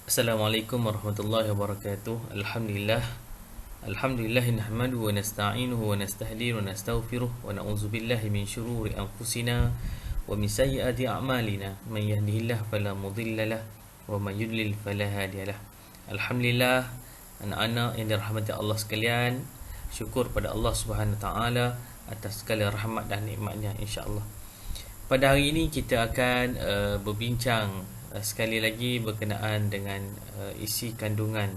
Assalamualaikum warahmatullahi wabarakatuh. Alhamdulillah nahmaduhu wa nasta'inuhu wa nastahdiru wa nastaghfiruh wa na'udzu billahi min syururi anfusina wa min sayyiati a'malina. Man yahdihillahu fala mudilla lahu wa man yudlil fala hadiyalah. Alhamdulillah, anak-anak yang dirahmati Allah sekalian, syukur pada Allah Subhanahu taala atas segala rahmat dan nikmatnya, insya-Allah. Pada hari ini kita akan berbincang sekali lagi berkenaan dengan isi kandungan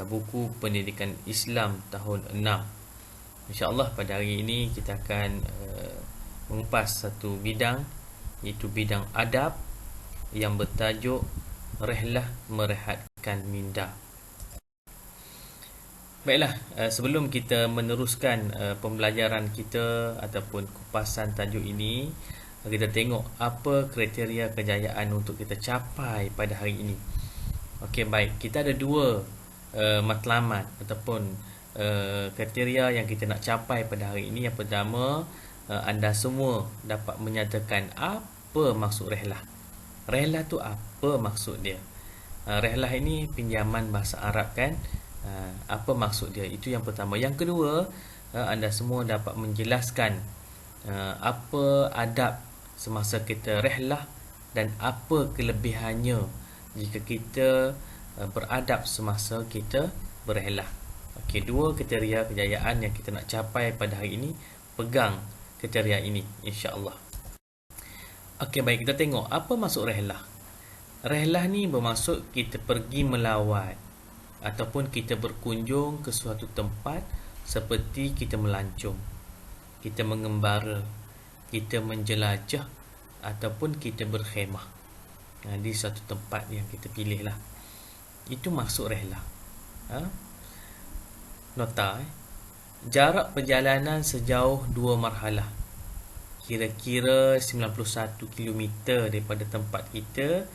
buku pendidikan Islam tahun 6. InsyaAllah pada hari ini kita akan mengupas satu bidang, iaitu bidang adab yang bertajuk Rehlah Merehatkan Minda. Baiklah, sebelum kita meneruskan pembelajaran kita ataupun kupasan tajuk ini, kita tengok apa kriteria kejayaan untuk kita capai pada hari ini. Okey, baik. Kita ada dua matlamat ataupun kriteria yang kita nak capai pada hari ini. Yang pertama, anda semua dapat menyatakan apa maksud rehlah. Rehlah tu apa maksud dia? Rehlah ini pinjaman bahasa Arab kan? Apa maksud dia? Itu yang pertama. Yang kedua, anda semua dapat menjelaskan apa adab semasa kita rehlah dan apa kelebihannya jika kita beradab semasa kita berehlah. Okey, dua kriteria kejayaan yang kita nak capai pada hari ini. Pegang kriteria ini, insya-Allah. Okey, baik, kita tengok apa maksud rehlah. Rehlah ni bermaksud kita pergi melawat ataupun kita berkunjung ke suatu tempat, seperti kita melancong, kita mengembara, kita menjelajah ataupun kita berkhemah di satu tempat yang kita pilih lah. Itu maksud rehlah. Nota jarak perjalanan sejauh 2 marhalah, kira-kira 91 km daripada tempat kita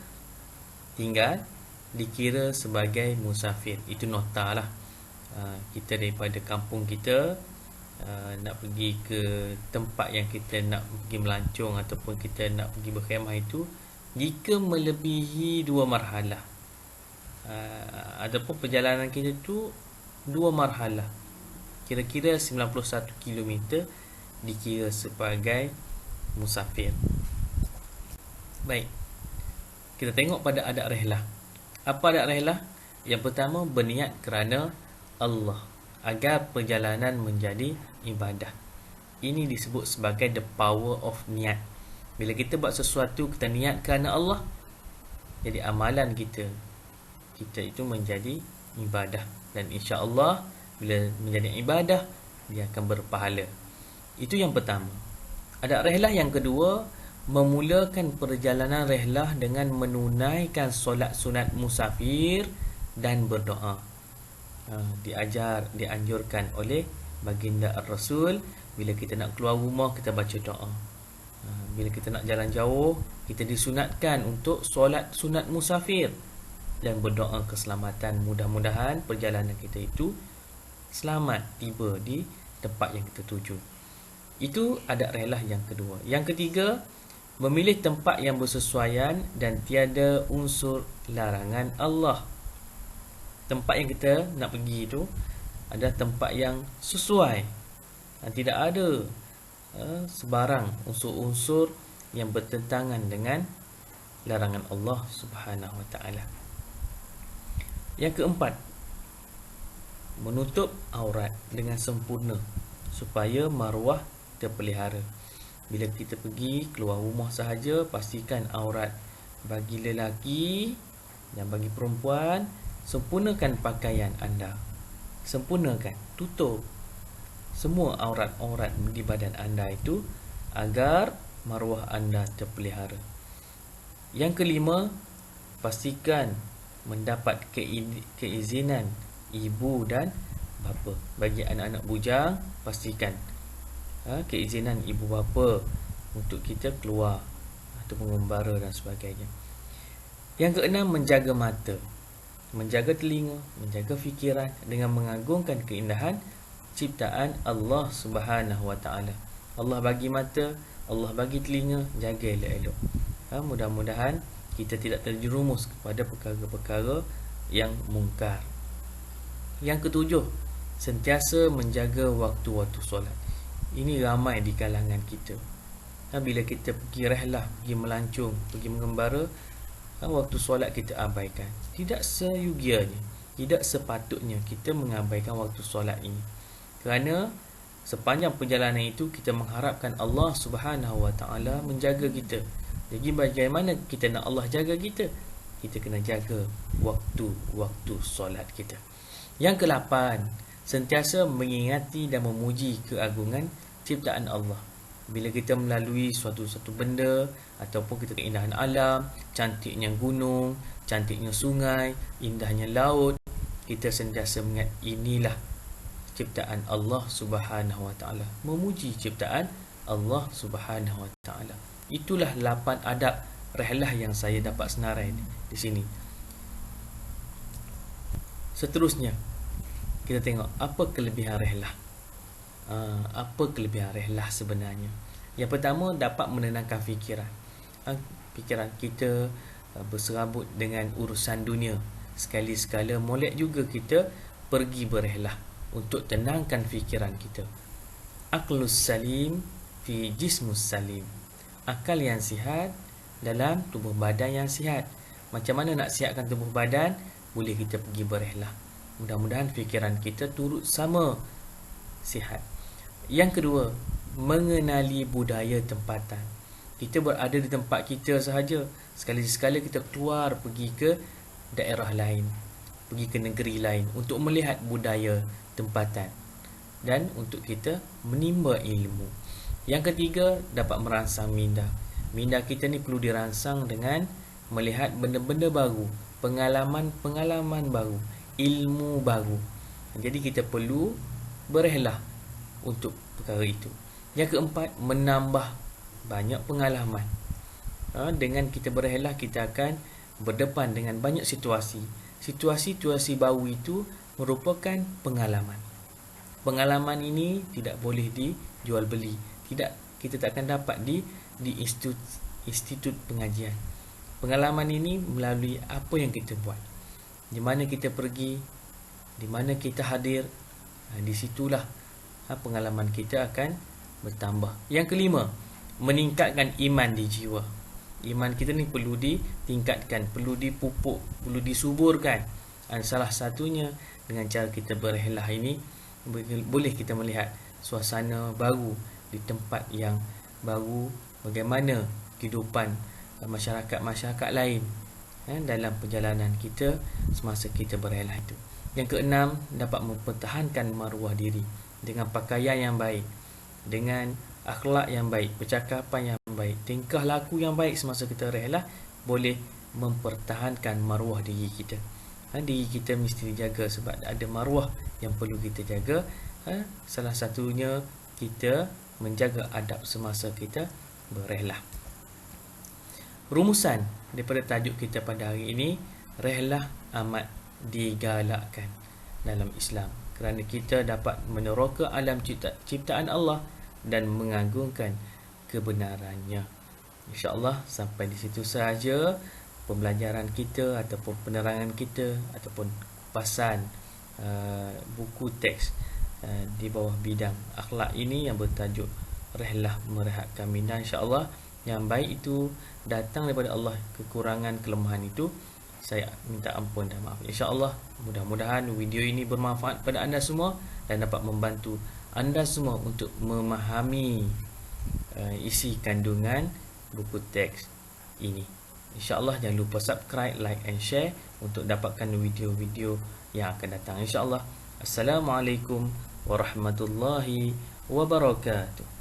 tinggal, dikira sebagai musafir. Itu nota lah. Kita daripada kampung kita nak pergi ke tempat yang kita nak pergi melancong ataupun kita nak pergi berkhemah, itu jika melebihi 2 marhalah ataupun perjalanan kita tu 2 marhalah, kira-kira 91 km, dikira sebagai musafir. Baik, kita tengok pada adab rehlah. Apa adab rehlah? Yang pertama, berniat kerana Allah agar perjalanan menjadi ibadah. Ini disebut sebagai the power of niat. Bila kita buat sesuatu, kita niat kerana Allah, jadi amalan kita itu menjadi ibadah. Dan insya-Allah bila menjadi ibadah, dia akan berpahala. Itu yang pertama. Adab rehlah yang kedua, memulakan perjalanan rehlah dengan menunaikan solat sunat musafir dan berdoa. Dianjurkan oleh baginda Ar-Rasul, bila kita nak keluar rumah kita baca doa. Bila kita nak jalan jauh, kita disunatkan untuk solat sunat musafir dan berdoa keselamatan. Mudah-mudahan perjalanan kita itu selamat tiba di tempat yang kita tuju. Itu adab rehlah yang kedua. Yang ketiga, memilih tempat yang bersesuaian dan tiada unsur larangan Allah. Tempat yang kita nak pergi itu adalah tempat yang sesuai, dan tidak ada sebarang unsur-unsur yang bertentangan dengan larangan Allah Subhanahu Wa Taala. Yang keempat, menutup aurat dengan sempurna supaya maruah terpelihara. Bila kita pergi keluar rumah sahaja, pastikan aurat bagi lelaki dan bagi perempuan. Sempurnakan pakaian anda, sempurnakan, tutup semua aurat-aurat di badan anda itu agar maruah anda terpelihara. Yang kelima, pastikan mendapat keizinan ibu dan bapa. Bagi anak-anak bujang, pastikan keizinan ibu bapa untuk kita keluar atau mengembara dan sebagainya. Yang keenam, menjaga mata, menjaga telinga, menjaga fikiran dengan mengagungkan keindahan ciptaan Allah Subhanahu Wa Taala. Allah bagi mata, Allah bagi telinga, jaga elok-elok. Mudah-mudahan kita tidak terjerumus kepada perkara-perkara yang mungkar. Yang ketujuh, sentiasa menjaga waktu-waktu solat. Ini ramai di kalangan kita. Bila kita pergi rehlah, pergi melancong, pergi mengembara, waktu solat kita abaikan. Tidak seyogianya, tidak sepatutnya kita mengabaikan waktu solat ini. Kerana sepanjang perjalanan itu kita mengharapkan Allah Subhanahu Wa Taala menjaga kita. Jadi bagaimana kita nak Allah jaga kita? Kita kena jaga waktu-waktu solat kita. Yang ke-8, sentiasa mengingati dan memuji keagungan ciptaan Allah. Bila kita melalui suatu benda ataupun kita keindahan alam, cantiknya gunung, cantiknya sungai, indahnya laut, kita sentiasa mengingat inilah ciptaan Allah Subhanahu Wa Taala. Memuji ciptaan Allah Subhanahu Wa Taala. Itulah 8 adab rehlah yang saya dapat senarai di sini. Seterusnya, kita tengok apa kelebihan rehlah. Apa kelebihan rehlah sebenarnya? Yang pertama, dapat menenangkan fikiran. Fikiran kita berserabut dengan urusan dunia. Sekali-sekala molek juga kita pergi berehlah untuk tenangkan fikiran kita. Aqlus salim fi jismus salim. Akal yang sihat dalam tubuh badan yang sihat. Macam mana nak sihatkan tubuh badan? Boleh kita pergi berehlah. Mudah-mudahan fikiran kita turut sama sihat. Yang kedua, mengenali budaya tempatan. Kita berada di tempat kita sahaja. Sekali-sekala kita keluar pergi ke daerah lain, pergi ke negeri lain untuk melihat budaya tempatan dan untuk kita menimba ilmu. Yang ketiga, dapat merangsang minda. Minda kita ni perlu dirangsang dengan melihat benda-benda baru, pengalaman-pengalaman baru, ilmu baru. Jadi kita perlu berehlah untuk perkara itu. Yang keempat, menambah banyak pengalaman. Dengan kita berehlah, kita akan berdepan dengan banyak situasi. Situasi-situasi baru itu merupakan pengalaman. Pengalaman ini tidak boleh dijual beli. Tidak, kita tak akan dapat di institut pengajian. Pengalaman ini melalui apa yang kita buat. Di mana kita pergi, di mana kita hadir, di situlah pengalaman kita akan bertambah. Yang kelima, meningkatkan iman di jiwa. Iman kita ni perlu ditingkatkan, perlu dipupuk, perlu disuburkan. Salah satunya dengan cara kita berehlah ini, boleh kita melihat suasana baru di tempat yang baru, bagaimana kehidupan masyarakat-masyarakat lain dalam perjalanan kita semasa kita berehlah itu. Yang keenam, dapat mempertahankan maruah diri dengan pakaian yang baik, dengan akhlak yang baik, percakapan yang baik, tingkah laku yang baik semasa kita rehlah boleh mempertahankan maruah diri kita. Diri kita mesti dijaga sebab ada maruah yang perlu kita jaga. Salah satunya kita menjaga adab semasa kita berehlah. Rumusan daripada tajuk kita pada hari ini, rehlah amat digalakkan dalam Islam kerana kita dapat meneroka alam ciptaan Allah dan mengagungkan kebenarannya. InsyaAllah sampai di situ sahaja pembelajaran kita ataupun penerangan kita ataupun kupasan buku teks di bawah bidang akhlak ini yang bertajuk rehlah merehatkan minda. InsyaAllah yang baik itu datang daripada Allah, kekurangan kelemahan itu saya minta ampun dan maaf. InsyaAllah mudah-mudahan video ini bermanfaat pada anda semua dan dapat membantu anda semua untuk memahami isi kandungan buku teks ini. InsyaAllah jangan lupa subscribe, like and share untuk dapatkan video-video yang akan datang. InsyaAllah. Assalamualaikum warahmatullahi wabarakatuh.